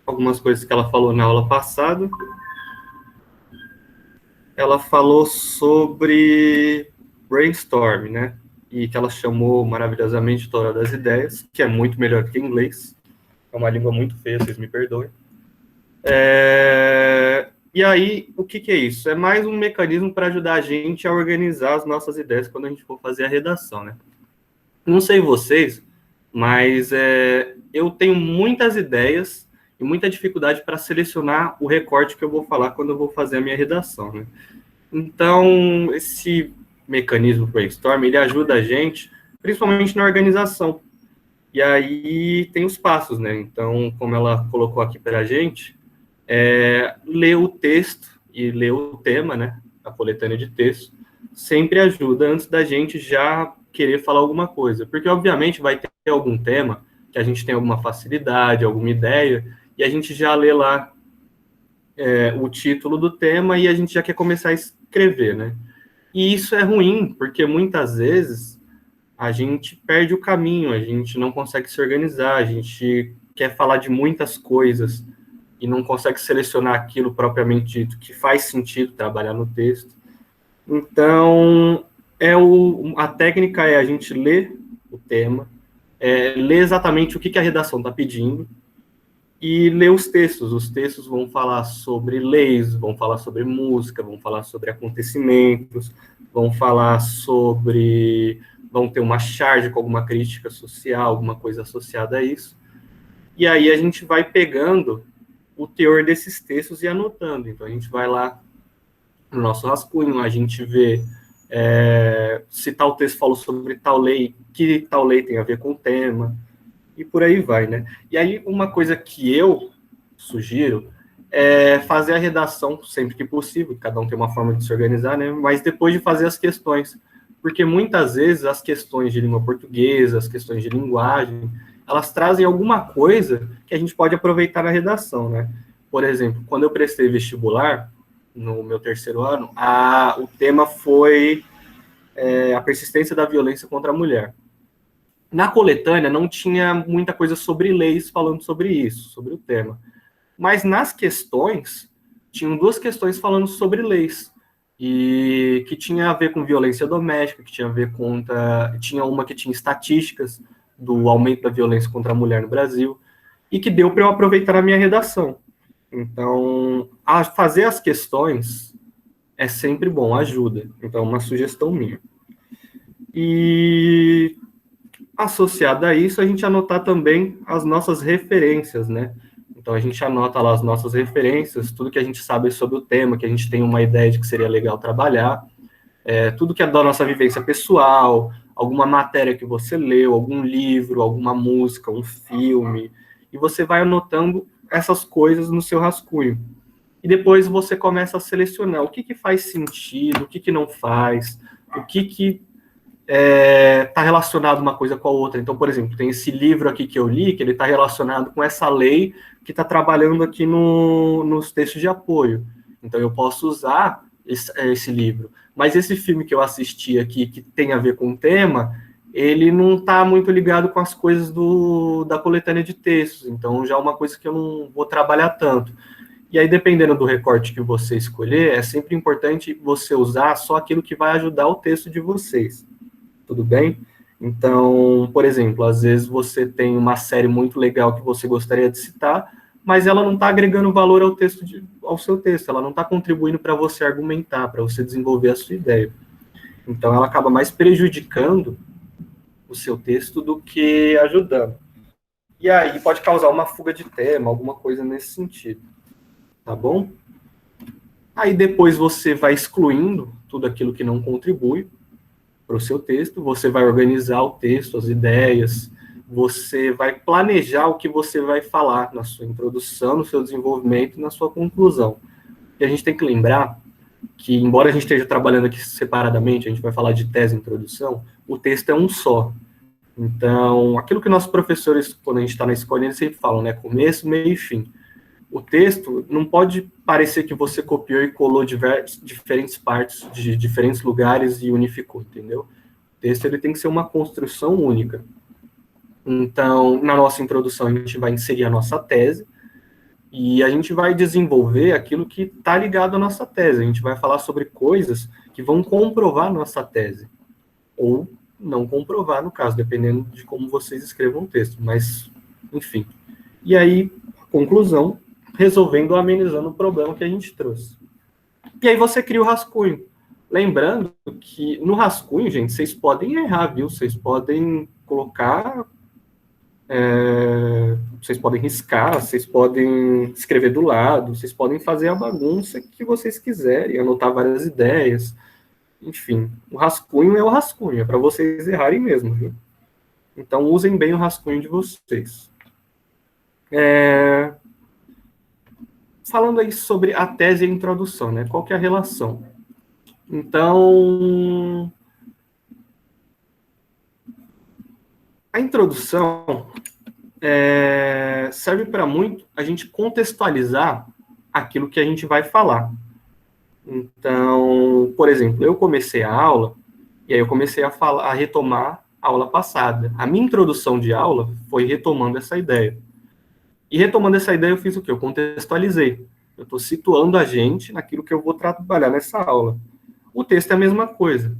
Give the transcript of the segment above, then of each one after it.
algumas coisas que ela falou na aula passada. Ela falou sobre brainstorm, né? E que ela chamou maravilhosamente Torá das Ideias, que é muito melhor que inglês. É uma língua muito feia, vocês me perdoem. E aí, o que é isso? É mais um mecanismo para ajudar a gente a organizar as nossas ideias quando a gente for fazer a redação, né? Não sei vocês, mas eu tenho muitas ideias e muita dificuldade para selecionar o recorte que eu vou falar quando eu vou fazer a minha redação, né? Então, esse mecanismo brainstorm, ele ajuda a gente, principalmente na organização. E aí tem os passos, né? Então, como ela colocou aqui para a gente, ler o texto e ler o tema, né? A coletânea de texto, sempre ajuda antes da gente já querer falar alguma coisa. Porque, obviamente, vai ter algum tema que a gente tem alguma facilidade, alguma ideia, e a gente já lê lá o título do tema e a gente já quer começar a escrever, né? E isso é ruim, porque muitas vezes a gente perde o caminho, a gente não consegue se organizar, a gente quer falar de muitas coisas e não consegue selecionar aquilo propriamente dito que faz sentido trabalhar no texto. Então, a técnica é a gente ler o tema, ler exatamente o que a redação está pedindo e ler os textos. Os textos vão falar sobre leis, vão falar sobre música, vão falar sobre acontecimentos, vão falar sobre... vão ter uma charge com alguma crítica social, alguma coisa associada a isso. E aí a gente vai pegando o teor desses textos e anotando. Então, a gente vai lá no nosso rascunho, a gente vê se tal texto falou sobre tal lei, que tal lei tem a ver com o tema, e por aí vai, né? E aí, uma coisa que eu sugiro é fazer a redação sempre que possível, cada um tem uma forma de se organizar, né? Mas depois de fazer as questões, porque muitas vezes as questões de língua portuguesa, as questões de linguagem, elas trazem alguma coisa que a gente pode aproveitar na redação, né? Por exemplo, quando eu prestei vestibular, no meu terceiro ano, o tema foi a persistência da violência contra a mulher. Na coletânea não tinha muita coisa sobre leis falando sobre isso, sobre o tema. Mas nas questões, tinham duas questões falando sobre leis. E que tinha a ver com violência doméstica, que tinha a ver contra... Tinha uma que tinha estatísticas do aumento da violência contra a mulher no Brasil, e que deu para eu aproveitar na minha redação. Então, fazer as questões é sempre bom, ajuda. Então, uma sugestão minha. E associado a isso, a gente anotar também as nossas referências, né? Então, a gente anota lá as nossas referências, tudo que a gente sabe sobre o tema, que a gente tem uma ideia de que seria legal trabalhar, tudo que é da nossa vivência pessoal, alguma matéria que você leu, algum livro, alguma música, um filme, e você vai anotando essas coisas no seu rascunho. E depois você começa a selecionar o que faz sentido, o que não faz, o que está relacionado uma coisa com a outra. Então, por exemplo, tem esse livro aqui que eu li, que ele está relacionado com essa lei que está trabalhando aqui nos textos de apoio. Então, eu posso usar esse livro. Mas esse filme que eu assisti aqui, que tem a ver com o tema, ele não está muito ligado com as coisas da coletânea de textos. Então, já é uma coisa que eu não vou trabalhar tanto. E aí, dependendo do recorte que você escolher, é sempre importante você usar só aquilo que vai ajudar o texto de vocês. Tudo bem? Então, por exemplo, às vezes você tem uma série muito legal que você gostaria de citar, mas ela não está agregando valor ao seu texto, ela não está contribuindo para você argumentar, para você desenvolver a sua ideia. Então, ela acaba mais prejudicando o seu texto do que ajudando. E aí pode causar uma fuga de tema, alguma coisa nesse sentido. Tá bom? Aí depois você vai excluindo tudo aquilo que não contribui para o seu texto, você vai organizar o texto, as ideias, você vai planejar o que você vai falar na sua introdução, no seu desenvolvimento e na sua conclusão. E a gente tem que lembrar que, embora a gente esteja trabalhando aqui separadamente, a gente vai falar de tese e introdução, o texto é um só. Então, aquilo que nossos professores, quando a gente está na escola, eles sempre falam, né? Começo, meio e fim. O texto não pode parecer que você copiou e colou diferentes partes de diferentes lugares e unificou, entendeu? O texto ele tem que ser uma construção única. Então, na nossa introdução, a gente vai inserir a nossa tese, E a gente vai desenvolver aquilo que está ligado à nossa tese. A gente vai falar sobre coisas que vão comprovar a nossa tese. Ou não comprovar, no caso, dependendo de como vocês escrevam o texto. Mas, enfim. E aí, conclusão, resolvendo ou amenizando o problema que a gente trouxe. E aí você cria o rascunho. Lembrando que no rascunho, gente, vocês podem errar, viu? Vocês podem colocar... vocês podem riscar, vocês podem escrever do lado, vocês podem fazer a bagunça que vocês quiserem, anotar várias ideias. Enfim, o rascunho é o rascunho, é para vocês errarem mesmo, viu? Então, usem bem o rascunho de vocês. Falando aí sobre a tese e a introdução, né? Qual que é a relação? Então, a introdução serve para muito a gente contextualizar aquilo que a gente vai falar. Então, por exemplo, eu comecei a aula, e aí eu comecei a retomar a aula passada. A minha introdução de aula foi retomando essa ideia. E retomando essa ideia, eu fiz o quê? Eu contextualizei. Eu estou situando a gente naquilo que eu vou trabalhar nessa aula. O texto é a mesma coisa.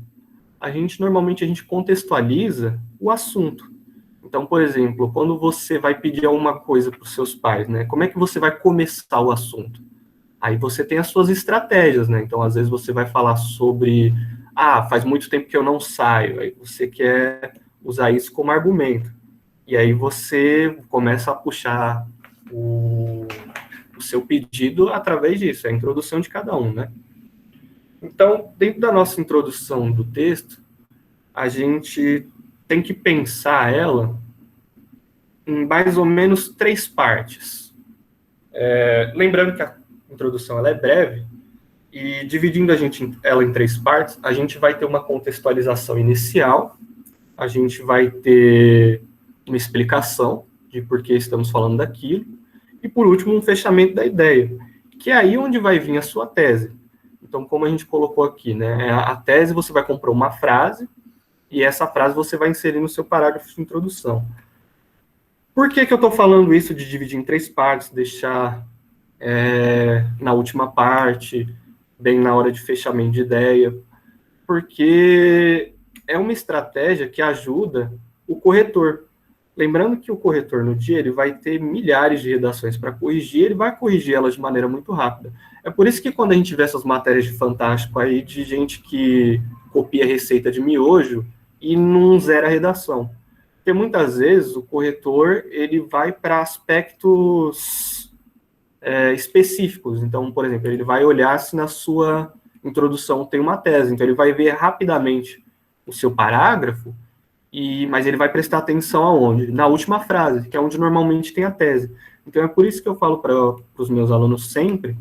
Normalmente, a gente contextualiza o assunto. Então, por exemplo, quando você vai pedir alguma coisa para os seus pais, né? Como é que você vai começar o assunto? Aí você tem as suas estratégias, né? Então, às vezes, você vai falar sobre... faz muito tempo que eu não saio. Aí você quer usar isso como argumento. E aí você começa a puxar o seu pedido através disso. É a introdução de cada um, né? Então, dentro da nossa introdução do texto, a gente tem que pensar ela em mais ou menos 3 partes. Lembrando que a introdução ela é breve, e dividindo ela em 3 partes, a gente vai ter uma contextualização inicial, a gente vai ter uma explicação de por que estamos falando daquilo, e por último, um fechamento da ideia, que é aí onde vai vir a sua tese. Então, como a gente colocou aqui, né, a tese você vai comprar uma frase, e essa frase você vai inserir no seu parágrafo de introdução. Por que eu estou falando isso de dividir em 3 partes, deixar na última parte, bem na hora de fechamento de ideia? Porque é uma estratégia que ajuda o corretor. Lembrando que o corretor, no dia, ele vai ter milhares de redações para corrigir, ele vai corrigir elas de maneira muito rápida. É por isso que quando a gente vê essas matérias de Fantástico aí, de gente que copia receita de miojo e não zera a redação. Porque muitas vezes o corretor, ele vai para aspectos específicos. Então, por exemplo, ele vai olhar se na sua introdução tem uma tese. Então, ele vai ver rapidamente o seu parágrafo, mas ele vai prestar atenção aonde? Na última frase, que é onde normalmente tem a tese. Então, é por isso que eu falo para os meus alunos sempre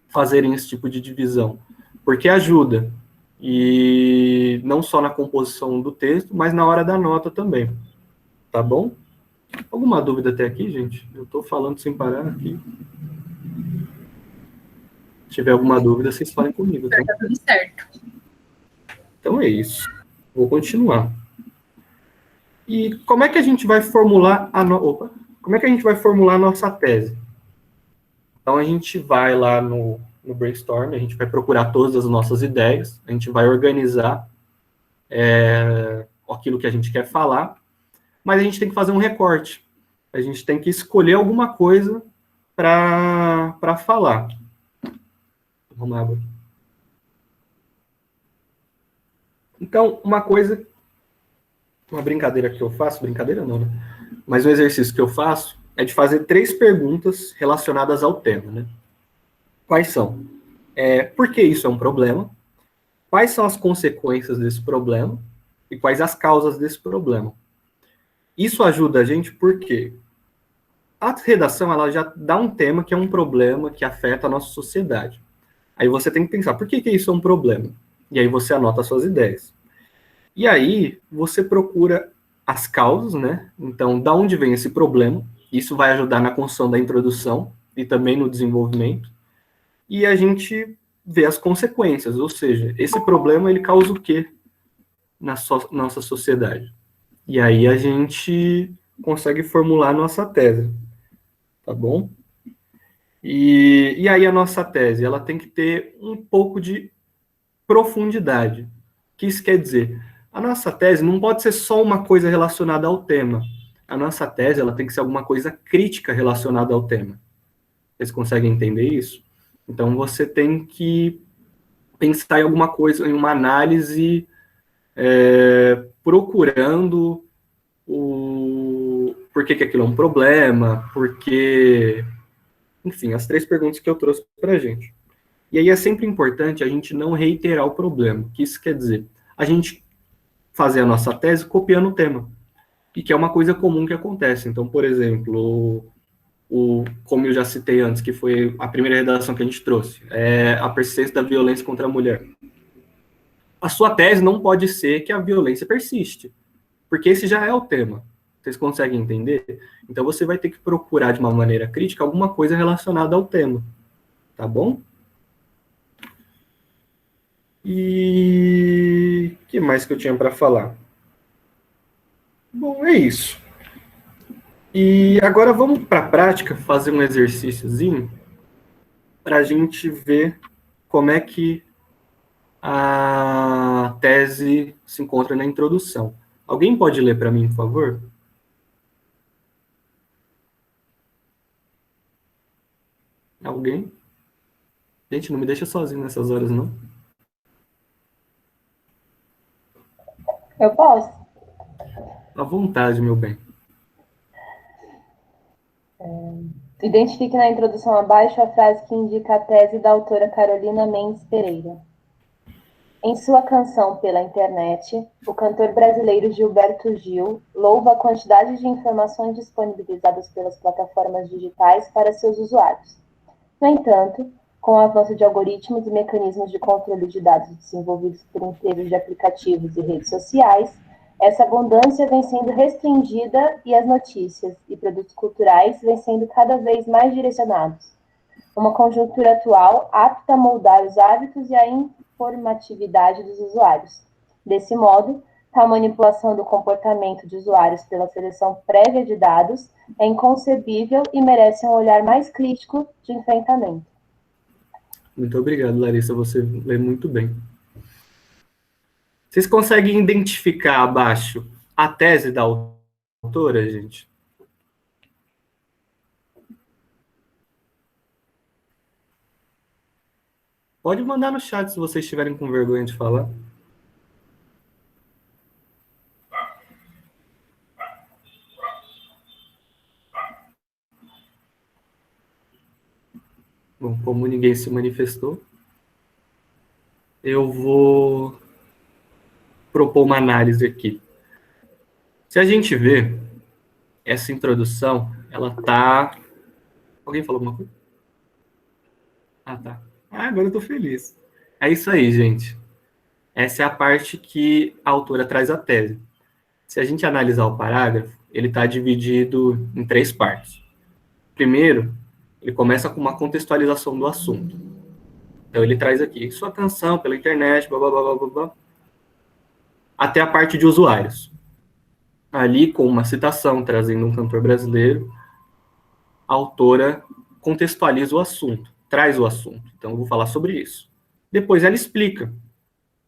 fazerem esse tipo de divisão, porque ajuda, e não só na composição do texto, mas na hora da nota também, tá bom? Alguma dúvida até aqui, gente? Eu estou falando sem parar aqui. Se tiver alguma dúvida, vocês falem comigo, tá? Tá tudo certo. Então é isso. Vou continuar. E como é que a gente vai formular como é que a gente vai formular a nossa tese? Então a gente vai lá no brainstorm, a gente vai procurar todas as nossas ideias, a gente vai organizar aquilo que a gente quer falar, mas a gente tem que fazer um recorte. A gente tem que escolher alguma coisa para falar. Vamos lá. Então, uma brincadeira que eu faço, brincadeira não, né? Mas um exercício que eu faço é de fazer 3 perguntas relacionadas ao tema, né? Quais são? Por que isso é um problema? Quais são as consequências desse problema? E quais as causas desse problema? Isso ajuda a gente porque a redação ela já dá um tema que é um problema que afeta a nossa sociedade. Aí você tem que pensar, por que isso é um problema? E aí você anota as suas ideias. E aí você procura as causas, né? Então, da onde vem esse problema? Isso vai ajudar na construção da introdução e também no desenvolvimento. E a gente vê as consequências, ou seja, esse problema ele causa o quê na nossa sociedade? E aí a gente consegue formular a nossa tese, tá bom? E aí a nossa tese, ela tem que ter um pouco de profundidade. O que isso quer dizer? A nossa tese não pode ser só uma coisa relacionada ao tema. A nossa tese, ela tem que ser alguma coisa crítica relacionada ao tema. Vocês conseguem entender isso? Então você tem que pensar em alguma coisa, em uma análise, procurando por que aquilo é um problema, porque, enfim, as 3 perguntas que eu trouxe para a gente. E aí é sempre importante a gente não reiterar o problema. O que isso quer dizer? A gente fazer a nossa tese copiando o tema, e que é uma coisa comum que acontece. Então, por exemplo, como eu já citei antes, que foi a primeira redação que a gente trouxe, é a persistência da violência contra a mulher. A sua tese não pode ser que a violência persiste, porque esse já é o tema. Vocês conseguem entender? Então você vai ter que procurar de uma maneira crítica alguma coisa relacionada ao tema, tá bom? E o que mais que eu tinha para falar? Bom, é isso. E agora vamos para a prática, fazer um exercíciozinho para a gente ver como é que a tese se encontra na introdução. Alguém pode ler para mim, por favor? Alguém? Gente, não me deixa sozinho nessas horas, não. Eu posso? À vontade, meu bem. Identifique na introdução abaixo a frase que indica a tese da autora Carolina Mendes Pereira. Em sua canção Pela Internet, o cantor brasileiro Gilberto Gil louva a quantidade de informações disponibilizadas pelas plataformas digitais para seus usuários. No entanto, com o avanço de algoritmos e mecanismos de controle de dados desenvolvidos por empresas de aplicativos e redes sociais, essa abundância vem sendo restringida e as notícias e produtos culturais vêm sendo cada vez mais direcionados. Uma conjuntura atual apta a moldar os hábitos e a informatividade dos usuários. Desse modo, tal manipulação do comportamento de usuários pela seleção prévia de dados é inconcebível e merece um olhar mais crítico de enfrentamento. Muito obrigado, Larissa. Você lê muito bem. Vocês conseguem identificar abaixo a tese da autora, gente? Pode mandar no chat se vocês estiverem com vergonha de falar. Bom, como ninguém se manifestou, eu vou propor uma análise aqui. Se a gente vê essa introdução, ela tá... Alguém falou alguma coisa? Ah, tá. Ah, agora eu tô feliz. É isso aí, gente. Essa é a parte que a autora traz a tese. Se a gente analisar o parágrafo, ele está dividido em 3 partes. Primeiro, ele começa com uma contextualização do assunto. Então, ele traz aqui sua canção pela internet, blá, blá, blá, blá, blá, até a parte de usuários. Ali, com uma citação, trazendo um cantor brasileiro, a autora contextualiza o assunto, traz o assunto. Então, eu vou falar sobre isso. Depois, ela explica.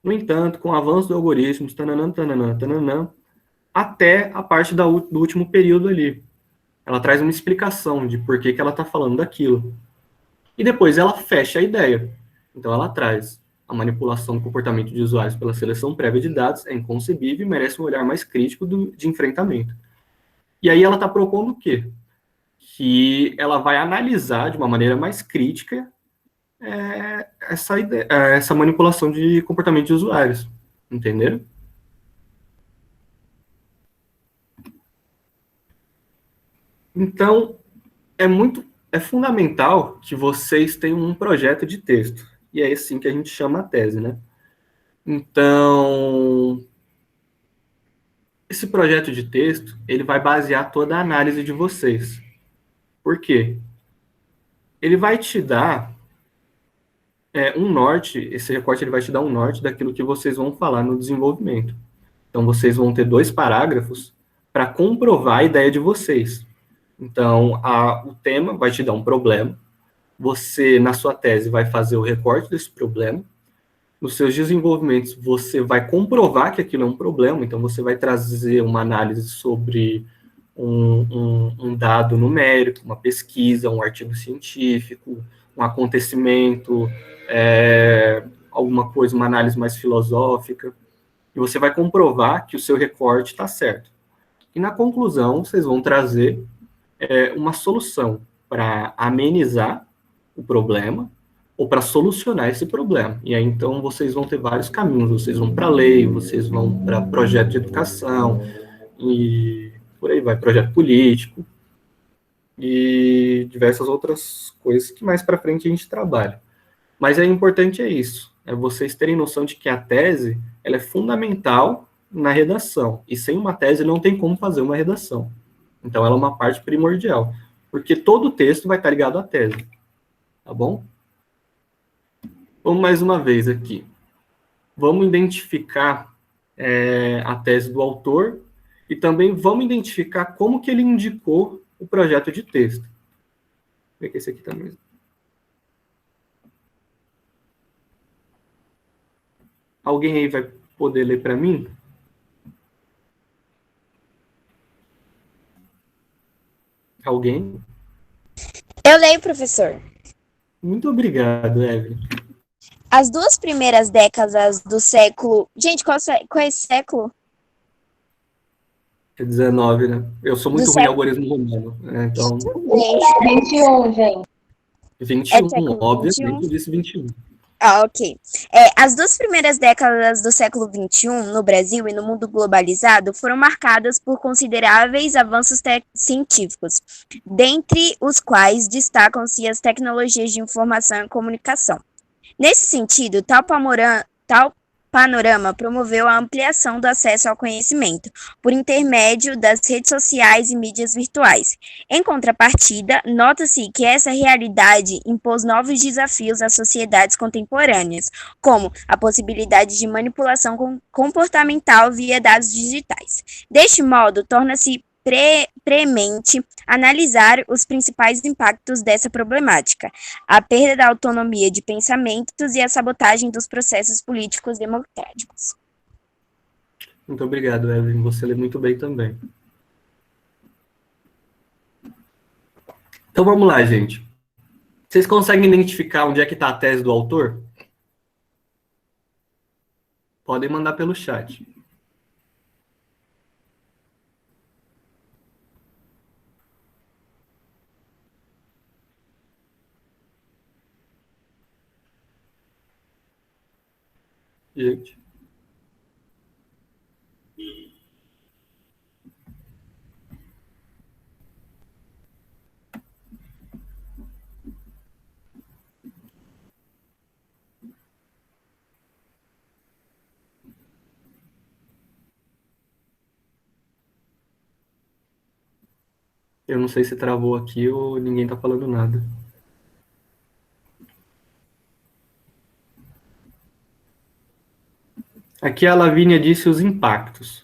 No entanto, com o avanço do algoritmo, tananã, tananã, tananã, até a parte do último período ali. Ela traz uma explicação de por que ela está falando daquilo. E depois ela fecha a ideia. Então ela traz a manipulação do comportamento de usuários pela seleção prévia de dados é inconcebível e merece um olhar mais crítico de enfrentamento. E aí ela está propondo o quê? Que ela vai analisar de uma maneira mais crítica essa manipulação de comportamento de usuários. Entenderam? Então, é fundamental que vocês tenham um projeto de texto. E é assim que a gente chama a tese, né? Então, esse projeto de texto, ele vai basear toda a análise de vocês. Por quê? Ele vai te dar um norte, esse recorte ele vai te dar um norte daquilo que vocês vão falar no desenvolvimento. Então, vocês vão ter 2 parágrafos para comprovar a ideia de vocês. Então, o tema vai te dar um problema, você, na sua tese, vai fazer o recorte desse problema. Nos seus desenvolvimentos, você vai comprovar que aquilo é um problema, então você vai trazer uma análise sobre um dado numérico, uma pesquisa, um artigo científico, um acontecimento, alguma coisa, uma análise mais filosófica, e você vai comprovar que o seu recorte está certo. E na conclusão, vocês vão trazer uma solução para amenizar o problema ou para solucionar esse problema. E aí, então, vocês vão ter vários caminhos. Vocês vão para lei, vocês vão para projeto de educação, e por aí vai, projeto político, e diversas outras coisas que mais para frente a gente trabalha. Mas é importante isso, vocês terem noção de que a tese ela é fundamental na redação, e sem uma tese não tem como fazer uma redação. Então, ela é uma parte primordial, porque todo o texto vai estar ligado à tese, tá bom? Vamos mais uma vez aqui. Vamos identificar a tese do autor e também vamos identificar como que ele indicou o projeto de texto. Vou ver que esse aqui também. Alguém aí vai poder ler para mim? Alguém? Eu leio, professor. Muito obrigado, Evelyn. As 2 primeiras décadas do século... Gente, qual é esse século? É 19, né? Eu sou muito ruim em algoritmo romano, né? Então... 21, gente. 21, obviamente, 21. eu disse 21. Ah, ok. As 2 primeiras décadas do século XXI, no Brasil e no mundo globalizado, foram marcadas por consideráveis avanços científicos, dentre os quais destacam-se as tecnologias de informação e comunicação. Nesse sentido, tal panorama promoveu a ampliação do acesso ao conhecimento, por intermédio das redes sociais e mídias virtuais. Em contrapartida, nota-se que essa realidade impôs novos desafios às sociedades contemporâneas, como a possibilidade de manipulação comportamental via dados digitais. Deste modo, torna-se premente analisar os principais impactos dessa problemática, a perda da autonomia de pensamentos e a sabotagem dos processos políticos democráticos. Muito obrigado, Evelyn. Você lê muito bem também. Então vamos lá, gente. Vocês conseguem identificar onde é que está a tese do autor? Podem mandar pelo chat. Gente. Eu não sei se travou aqui ou ninguém está falando nada. Aqui a Lavínia disse os impactos.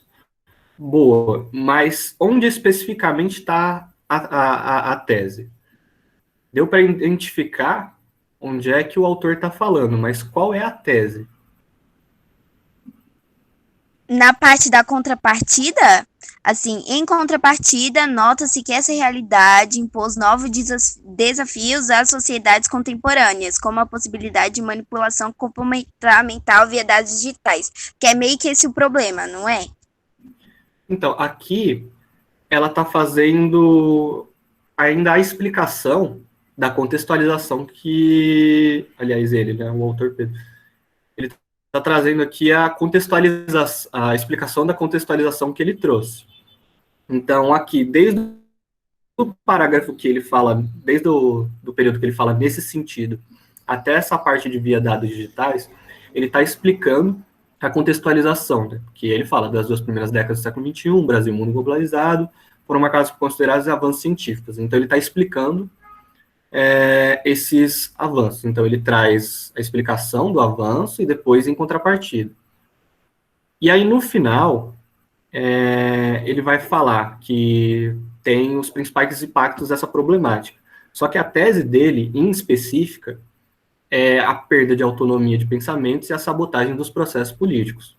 Boa, mas onde especificamente está a tese? Deu para identificar onde é que o autor está falando, mas qual é a tese? Na parte da contrapartida, assim, em contrapartida, nota-se que essa realidade impôs novos desafios às sociedades contemporâneas, como a possibilidade de manipulação comportamental via dados digitais, que é meio que esse o problema, não é? Então, aqui, ela está fazendo ainda a explicação da contextualização que, aliás, ele, né, o autor Pedro, ele está trazendo aqui a explicação da contextualização que ele trouxe. Então, aqui, desde o parágrafo que ele fala, desde o período que ele fala nesse sentido, até essa parte de via dados digitais, ele está explicando a contextualização, né? Que ele fala das 2 primeiras décadas do século XXI, Brasil e mundo globalizado, foram marcados por considerados avanços científicos. Então, ele está explicando esses avanços. Então, ele traz a explicação do avanço e depois em contrapartida. E aí, no final, ele vai falar que tem os principais impactos dessa problemática. Só que a tese dele, em específica, é a perda de autonomia de pensamentos e a sabotagem dos processos políticos.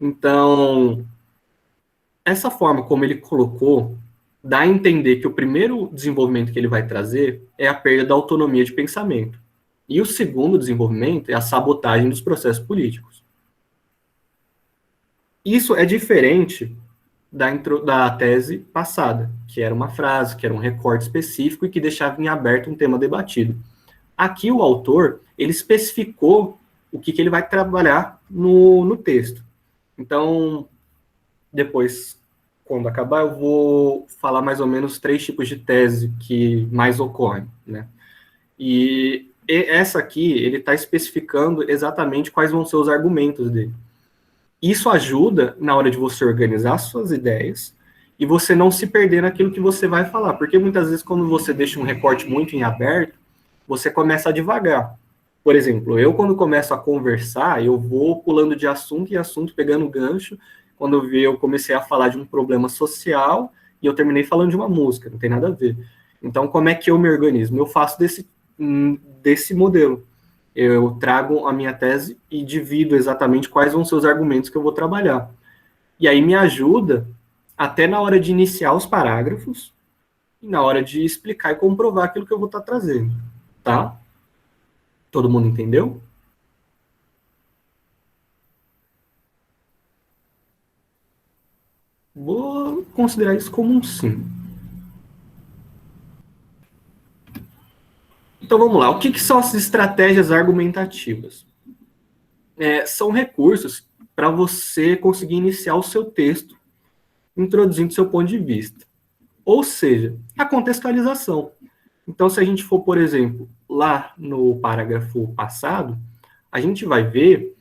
Então, essa forma como ele colocou, dá a entender que o primeiro desenvolvimento que ele vai trazer é a perda da autonomia de pensamento. E o segundo desenvolvimento é a sabotagem dos processos políticos. Isso é diferente da tese passada, que era uma frase, que era um recorte específico e que deixava em aberto um tema debatido. Aqui o autor, ele especificou o que ele vai trabalhar no texto. Então, depois, quando acabar, eu vou falar mais ou menos 3 tipos de tese que mais ocorrem, né? E essa aqui, ele está especificando exatamente quais vão ser os argumentos dele. Isso ajuda na hora de você organizar suas ideias e você não se perder naquilo que você vai falar, porque muitas vezes quando você deixa um recorte muito em aberto, você começa a devagar. Por exemplo, eu quando começo a conversar, eu vou pulando de assunto em assunto, pegando gancho. Quando eu vi, eu comecei a falar de um problema social e eu terminei falando de uma música, não tem nada a ver. Então, como é que eu me organizo? Eu faço desse modelo. Eu trago a minha tese e divido exatamente quais vão ser os argumentos que eu vou trabalhar. E aí me ajuda até na hora de iniciar os parágrafos e na hora de explicar e comprovar aquilo que eu vou estar trazendo, tá? Todo mundo entendeu? Vou considerar isso como um sim. Então vamos lá. O que são as estratégias argumentativas? São recursos para você conseguir iniciar o seu texto introduzindo seu ponto de vista. Ou seja, a contextualização. Então, se a gente for, por exemplo, lá no parágrafo passado, a gente vai ver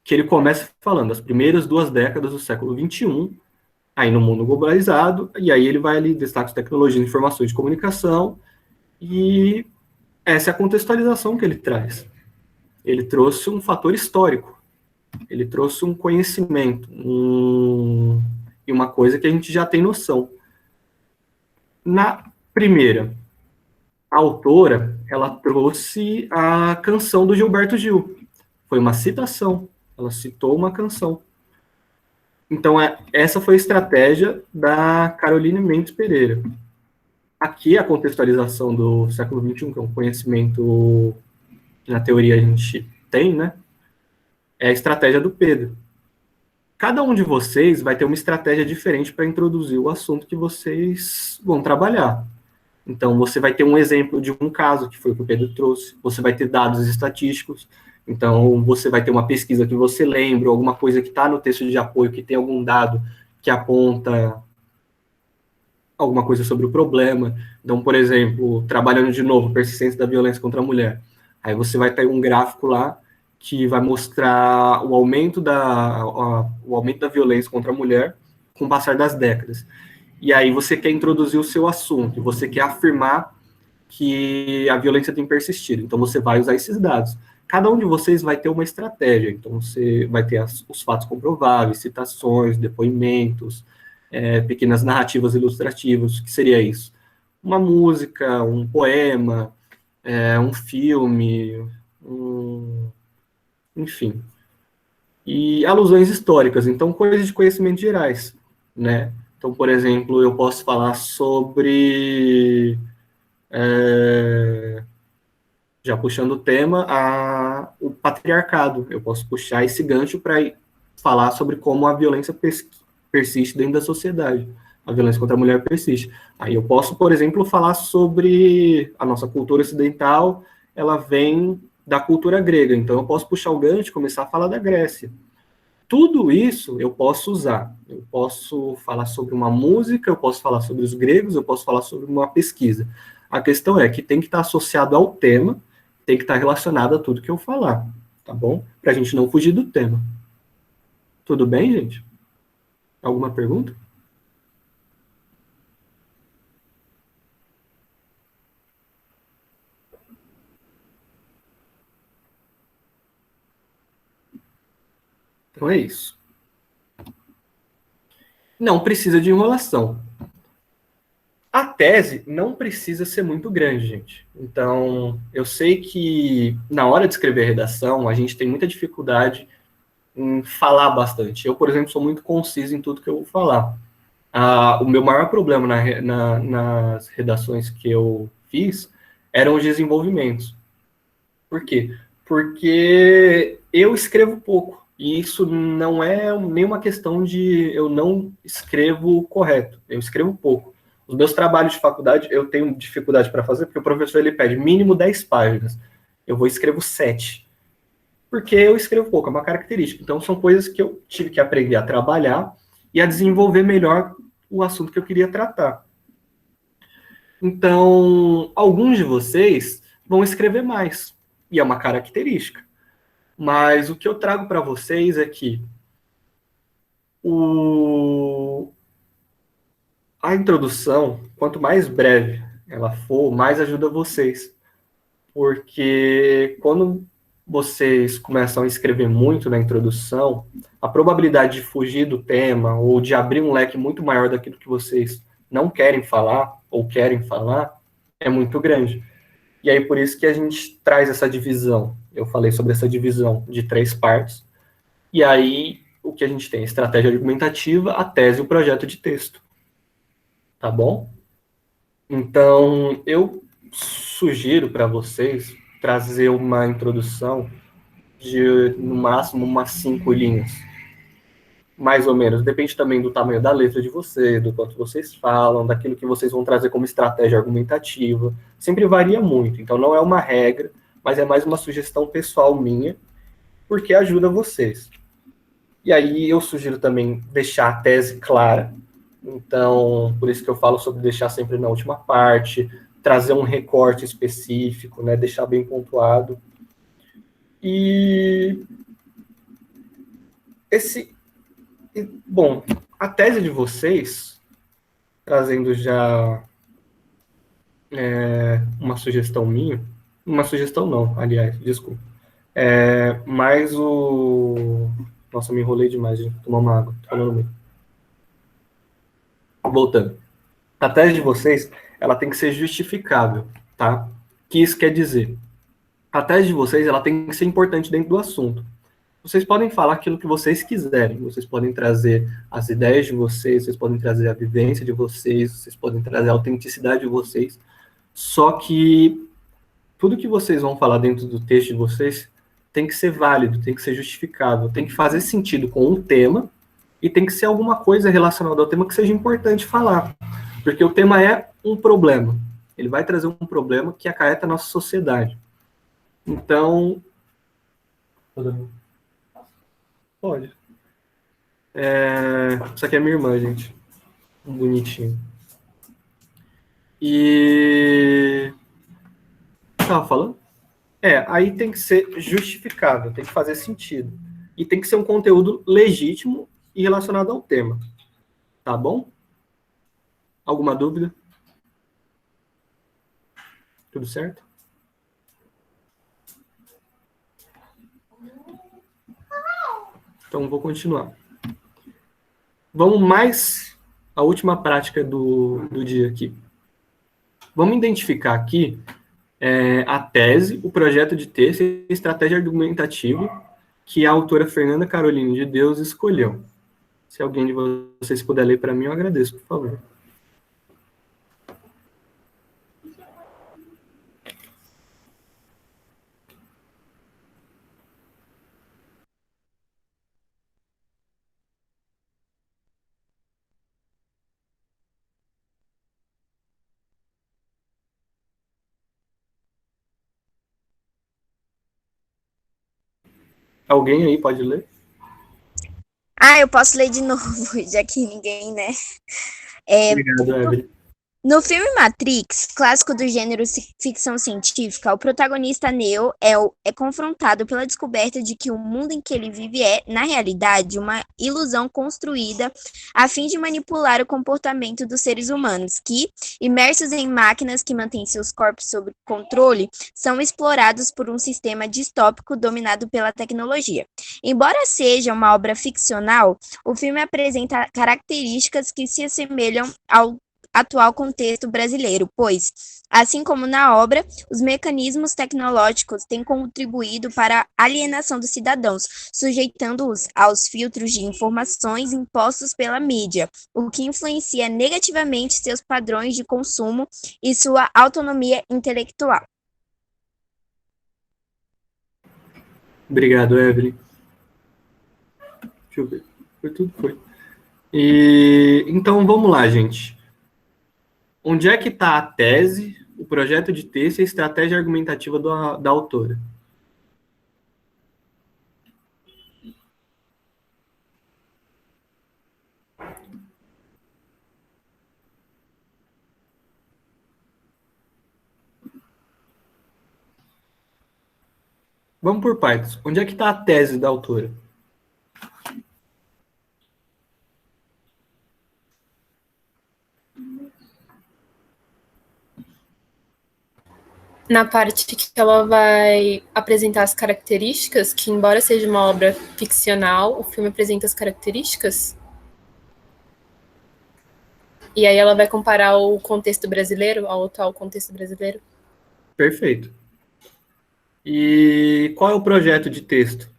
que ele começa falando as primeiras 2 décadas do século XXI, aí no mundo globalizado, e aí ele vai ali destacar tecnologias, informações de comunicação, e essa é a contextualização que ele traz. Ele trouxe um fator histórico, ele trouxe um conhecimento, e uma coisa que a gente já tem noção. Na primeira, a autora, ela trouxe a canção do Gilberto Gil. Foi uma citação, ela citou uma canção. Então, essa foi a estratégia da Caroline Mendes Pereira. Aqui, a contextualização do século XXI, que é um conhecimento que na teoria a gente tem, né? É a estratégia do Pedro. Cada um de vocês vai ter uma estratégia diferente para introduzir o assunto que vocês vão trabalhar. Então, você vai ter um exemplo de um caso, que foi o que o Pedro trouxe. Você vai ter dados estatísticos. Então, você vai ter uma pesquisa que você lembra, alguma coisa que está no texto de apoio, que tem algum dado que aponta alguma coisa sobre o problema. Então, por exemplo, trabalhando de novo, persistência da violência contra a mulher. Aí você vai ter um gráfico lá que vai mostrar o aumento da violência contra a mulher com o passar das décadas. E aí você quer introduzir o seu assunto, você quer afirmar que a violência tem persistido. Então você vai usar esses dados. Cada um de vocês vai ter uma estratégia. Então você vai ter os fatos comprováveis, citações, depoimentos, pequenas narrativas ilustrativas. O que seria isso? Uma música, um poema, um filme, enfim. E alusões históricas. Então coisas de conhecimentos gerais, né? Então, por exemplo, eu posso falar sobre, já puxando o tema, o patriarcado. Eu posso puxar esse gancho para falar sobre como a violência persiste dentro da sociedade. A violência contra a mulher persiste. Aí eu posso, por exemplo, falar sobre a nossa cultura ocidental, ela vem da cultura grega. Então, eu posso puxar o gancho e começar a falar da Grécia. Tudo isso eu posso usar. Eu posso falar sobre uma música, eu posso falar sobre os gregos, eu posso falar sobre uma pesquisa. A questão é que tem que estar associado ao tema, tem que estar relacionado a tudo que eu falar, tá bom? Para a gente não fugir do tema. Tudo bem, gente? Alguma pergunta? Então é isso. Não precisa de enrolação. A tese não precisa ser muito grande, gente. Então, eu sei que na hora de escrever redação, a gente tem muita dificuldade em falar bastante. Eu, por exemplo, sou muito conciso em tudo que eu vou falar. O meu maior problema nas redações que eu fiz eram os desenvolvimentos. Por quê? Porque eu escrevo pouco. E isso não é nenhuma questão de eu não escrevo correto. Eu escrevo pouco. Os meus trabalhos de faculdade eu tenho dificuldade para fazer, porque o professor ele pede mínimo 10 páginas. Eu vou escrevo 7. Porque eu escrevo pouco, é uma característica. Então, são coisas que eu tive que aprender a trabalhar e a desenvolver melhor o assunto que eu queria tratar. Então, alguns de vocês vão escrever mais, e é uma característica. Mas o que eu trago para vocês é que a introdução, quanto mais breve ela for, mais ajuda vocês. Porque quando vocês começam a escrever muito na introdução, a probabilidade de fugir do tema ou de abrir um leque muito maior daquilo que vocês não querem falar ou querem falar é muito grande. E aí por isso que a gente traz essa divisão. Eu falei sobre essa divisão de 3 partes. E aí o que a gente tem? Estratégia argumentativa, a tese e o projeto de texto. Tá bom? Então, eu sugiro para vocês trazer uma introdução de, no máximo, umas 5 linhas. Mais ou menos. Depende também do tamanho da letra de vocês, do quanto vocês falam, daquilo que vocês vão trazer como estratégia argumentativa. Sempre varia muito. Então, não é uma regra, mas é mais uma sugestão pessoal minha, porque ajuda vocês. E aí, eu sugiro também deixar a tese clara. Então, por isso que eu falo sobre deixar sempre na última parte, trazer um recorte específico, né, deixar bem pontuado. E bom, a tese de vocês, trazendo já uma sugestão minha, uma sugestão não, aliás, desculpa, mas nossa, me enrolei demais, gente, tomar uma água, tô falando muito. Voltando. A tese de vocês, ela tem que ser justificável, tá? O que isso quer dizer? A tese de vocês, ela tem que ser importante dentro do assunto. Vocês podem falar aquilo que vocês quiserem, vocês podem trazer as ideias de vocês podem trazer a vivência de vocês podem trazer a autenticidade de vocês, só que tudo que vocês vão falar dentro do texto de vocês tem que ser válido, tem que ser justificável, tem que fazer sentido com o tema e tem que ser alguma coisa relacionada ao tema que seja importante falar. Porque o tema é um problema. Ele vai trazer um problema que acarreta a nossa sociedade. Então... Pode. Isso aqui é minha irmã, gente. Bonitinho. E... Tava falando? Aí tem que ser justificável, tem que fazer sentido. E tem que ser um conteúdo legítimo e relacionado ao tema. Tá bom? Alguma dúvida? Tudo certo? Então, vou continuar. Vamos mais à última prática do dia aqui. Vamos identificar aqui a tese, o projeto de texto e a estratégia argumentativa que a autora Fernanda Carolina de Deus escolheu. Se alguém de vocês puder ler para mim, eu agradeço, por favor. Alguém aí pode ler? Eu posso ler de novo, já que ninguém, né? Obrigado, Evelyn. No filme Matrix, clássico do gênero ficção científica, o protagonista Neo é confrontado pela descoberta de que o mundo em que ele vive é, na realidade, uma ilusão construída a fim de manipular o comportamento dos seres humanos, que, imersos em máquinas que mantêm seus corpos sob controle, são explorados por um sistema distópico dominado pela tecnologia. Embora seja uma obra ficcional, o filme apresenta características que se assemelham atual contexto brasileiro, pois, assim como na obra, os mecanismos tecnológicos têm contribuído para a alienação dos cidadãos, sujeitando-os aos filtros de informações impostos pela mídia, o que influencia negativamente seus padrões de consumo e sua autonomia intelectual. Obrigado, Evelyn. Deixa eu ver. Foi tudo, foi. E então vamos lá, gente. Onde é que está a tese, o projeto de texto e a estratégia argumentativa da autora? Vamos por partes. Onde é que está a tese da autora? Na parte que ela vai apresentar as características, que embora seja uma obra ficcional, o filme apresenta as características. E aí ela vai comparar o contexto brasileiro ao atual contexto brasileiro. Perfeito. E qual é o projeto de texto?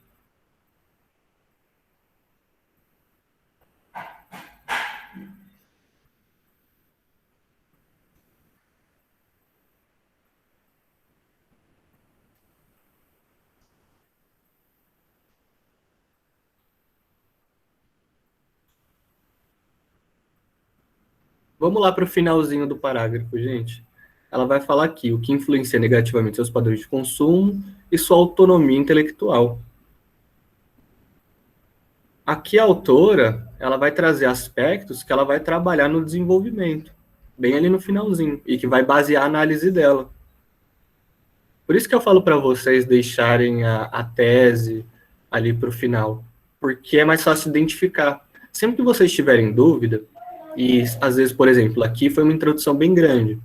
Vamos lá para o finalzinho do parágrafo, gente. Ela vai falar aqui o que influencia negativamente seus padrões de consumo e sua autonomia intelectual. Aqui a autora, ela vai trazer aspectos que ela vai trabalhar no desenvolvimento, bem ali no finalzinho, e que vai basear a análise dela. Por isso que eu falo para vocês deixarem a tese ali para o final, porque é mais fácil identificar. Sempre que vocês tiverem dúvida, e às vezes, por exemplo, aqui foi uma introdução bem grande,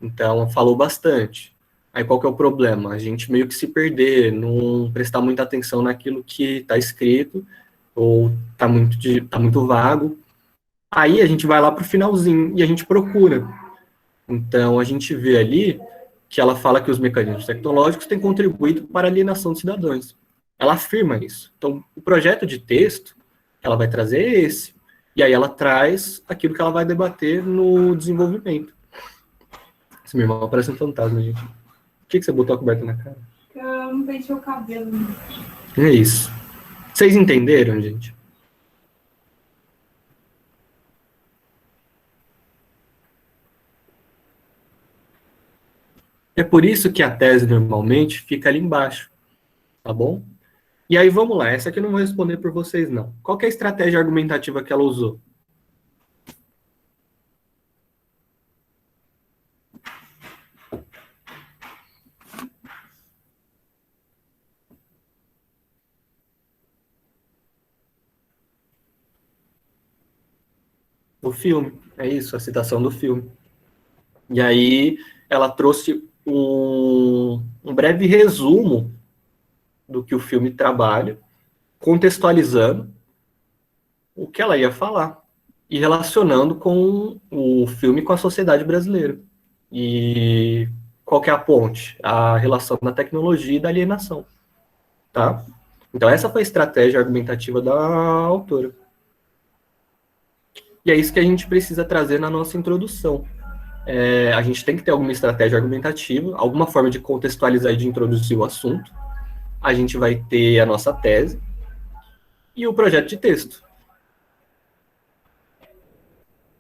então falou bastante. Aí qual que é o problema? A gente meio que se perder, não prestar muita atenção naquilo que está escrito, ou tá muito vago. Aí a gente vai lá para o finalzinho e a gente procura. Então a gente vê ali que ela fala que os mecanismos tecnológicos têm contribuído para a alienação dos cidadãos. Ela afirma isso. Então, o projeto de texto que ela vai trazer é esse. E aí ela traz aquilo que ela vai debater no desenvolvimento. Esse meu irmão parece um fantasma, gente. Por que você botou a coberta na cara? Eu não penteei o cabelo. É isso. Vocês entenderam, gente? É por isso que a tese normalmente fica ali embaixo, tá bom? E aí vamos lá, essa aqui eu não vou responder por vocês não. Qual que é a estratégia argumentativa que ela usou? O filme, é isso, a citação do filme. E aí ela trouxe um breve resumo do que o filme trabalha, contextualizando o que ela ia falar e relacionando com o filme com a sociedade brasileira. E qual que é a ponte? A relação da tecnologia e da alienação, tá? Então essa foi a estratégia argumentativa da autora. E é isso que a gente precisa trazer na nossa introdução. A gente tem que ter alguma estratégia argumentativa, alguma forma de contextualizar e de introduzir o assunto. A gente vai ter a nossa tese e o projeto de texto.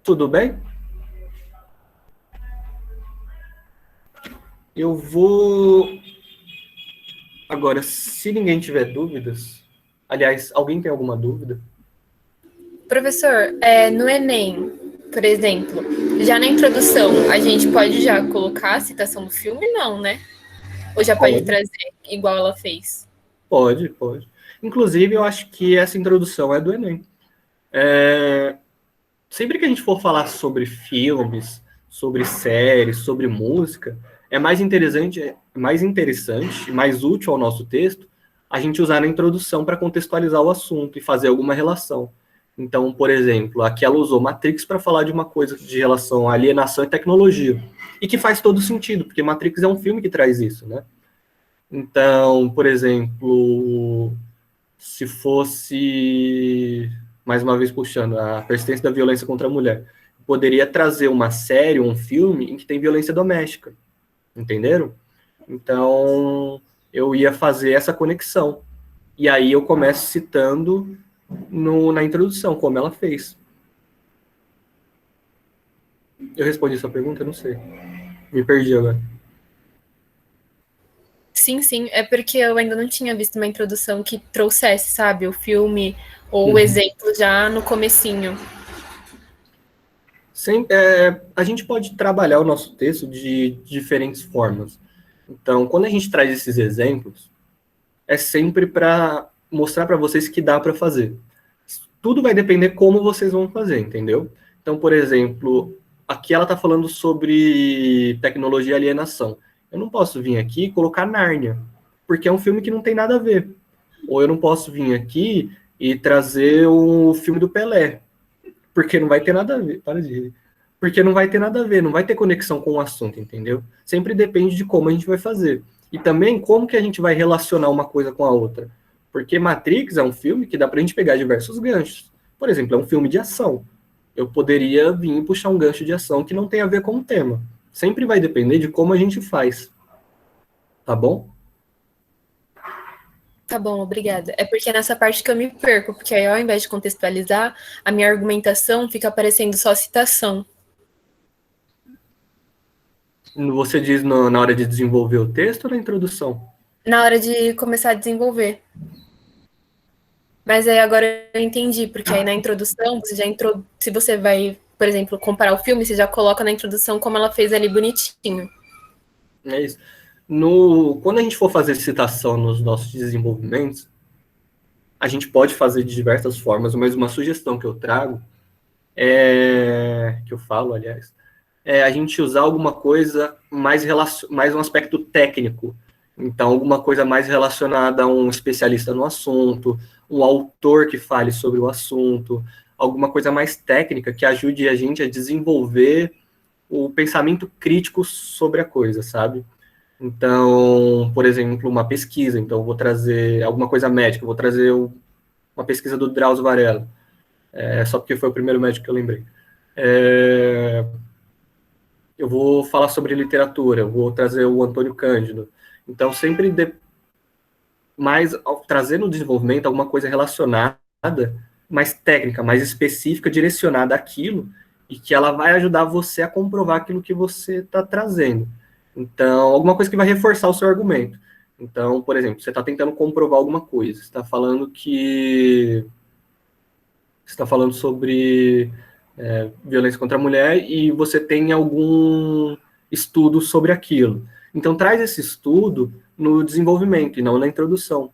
Tudo bem? Eu vou... Agora, se ninguém tiver dúvidas... Aliás, alguém tem alguma dúvida? Professor, no Enem, por exemplo, já na introdução, a gente pode já colocar a citação do filme? Não, né? Ou já pode trazer, igual ela fez? Pode. Inclusive, eu acho que essa introdução é do Enem. Sempre que a gente for falar sobre filmes, sobre séries, sobre música, é mais interessante, mais útil ao nosso texto, a gente usar na introdução para contextualizar o assunto e fazer alguma relação. Então, por exemplo, aqui ela usou Matrix para falar de uma coisa de relação à alienação e tecnologia. E que faz todo sentido, porque Matrix é um filme que traz isso, né? Então, por exemplo, se fosse, mais uma vez puxando, a persistência da violência contra a mulher, poderia trazer uma série, um filme em que tem violência doméstica, entenderam? Então, eu ia fazer essa conexão. E aí eu começo citando na introdução, como ela fez. Eu respondi sua pergunta? Eu não sei. Me perdi agora. Sim, sim. É porque eu ainda não tinha visto uma introdução que trouxesse, sabe, o filme ou o Uhum. exemplo já no comecinho. A gente pode trabalhar o nosso texto de diferentes formas. Então, quando a gente traz esses exemplos, é sempre para mostrar para vocês que dá para fazer. Tudo vai depender como vocês vão fazer, entendeu? Então, por exemplo, aqui ela está falando sobre tecnologia e alienação. Eu não posso vir aqui e colocar Nárnia, porque é um filme que não tem nada a ver. Ou eu não posso vir aqui e trazer o filme do Pelé, porque não vai ter nada a ver. Para de rir. Porque não vai ter nada a ver, não vai ter conexão com o assunto, entendeu? Sempre depende de como a gente vai fazer. E também como que a gente vai relacionar uma coisa com a outra. Porque Matrix é um filme que dá pra gente pegar diversos ganchos. Por exemplo, é um filme de ação. Eu poderia vir e puxar um gancho de ação que não tem a ver com o tema. Sempre vai depender de como a gente faz. Tá bom? Tá bom, obrigada. É porque é nessa parte que eu me perco, porque aí ao invés de contextualizar, a minha argumentação fica aparecendo só citação. Você diz na hora de desenvolver o texto ou na introdução? Na hora de começar a desenvolver. Mas aí agora eu entendi, porque aí na introdução, você já se você vai, por exemplo, comparar o filme, você já coloca na introdução como ela fez ali bonitinho. É isso. Quando a gente for fazer citação nos nossos desenvolvimentos, a gente pode fazer de diversas formas, mas uma sugestão que eu trago que eu falo, aliás, é a gente usar alguma coisa mais um aspecto técnico. Então, alguma coisa mais relacionada a um especialista no assunto, um autor que fale sobre o assunto, alguma coisa mais técnica que ajude a gente a desenvolver o pensamento crítico sobre a coisa, sabe? Então, por exemplo, uma pesquisa. Então, eu vou trazer alguma coisa médica, eu vou trazer uma pesquisa do Drauzio Varela. Só porque foi o primeiro médico que eu lembrei. Eu vou falar sobre literatura, eu vou trazer o Antônio Cândido. Então, sempre trazer no desenvolvimento alguma coisa relacionada, mais técnica, mais específica, direcionada àquilo, e que ela vai ajudar você a comprovar aquilo que você está trazendo. Então, alguma coisa que vai reforçar o seu argumento. Então, por exemplo, você está tentando comprovar alguma coisa, você está falando sobre violência contra a mulher e você tem algum estudo sobre aquilo. Então, traz esse estudo no desenvolvimento e não na introdução.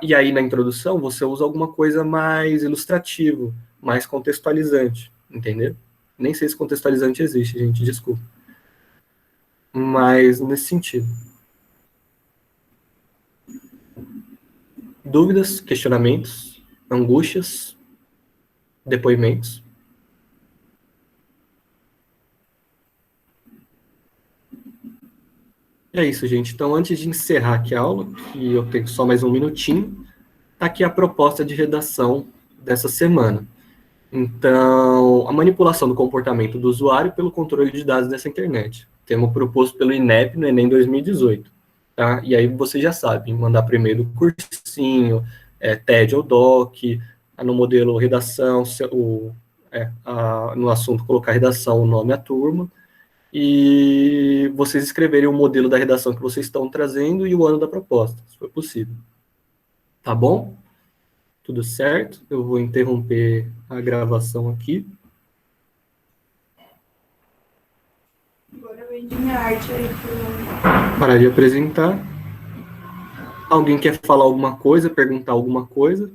E aí, na introdução, você usa alguma coisa mais ilustrativo, mais contextualizante, entendeu? Nem sei se contextualizante existe, gente, desculpa. Mas nesse sentido. Dúvidas, questionamentos, angústias, depoimentos? É isso, gente. Então, antes de encerrar aqui a aula, que eu tenho só mais um minutinho, está aqui a proposta de redação dessa semana. Então, a manipulação do comportamento do usuário pelo controle de dados dessa internet. Tema proposto pelo INEP no Enem 2018. Tá? E aí você já sabe, mandar primeiro o cursinho, TED ou DOC, no modelo redação, no assunto colocar redação, o nome, a turma, e vocês escreverem o modelo da redação que vocês estão trazendo e o ano da proposta, se for possível. Tá bom? Tudo certo? Eu vou interromper a gravação aqui. Agora vem de minha arte aí. Parar de apresentar. Alguém quer falar alguma coisa, perguntar alguma coisa?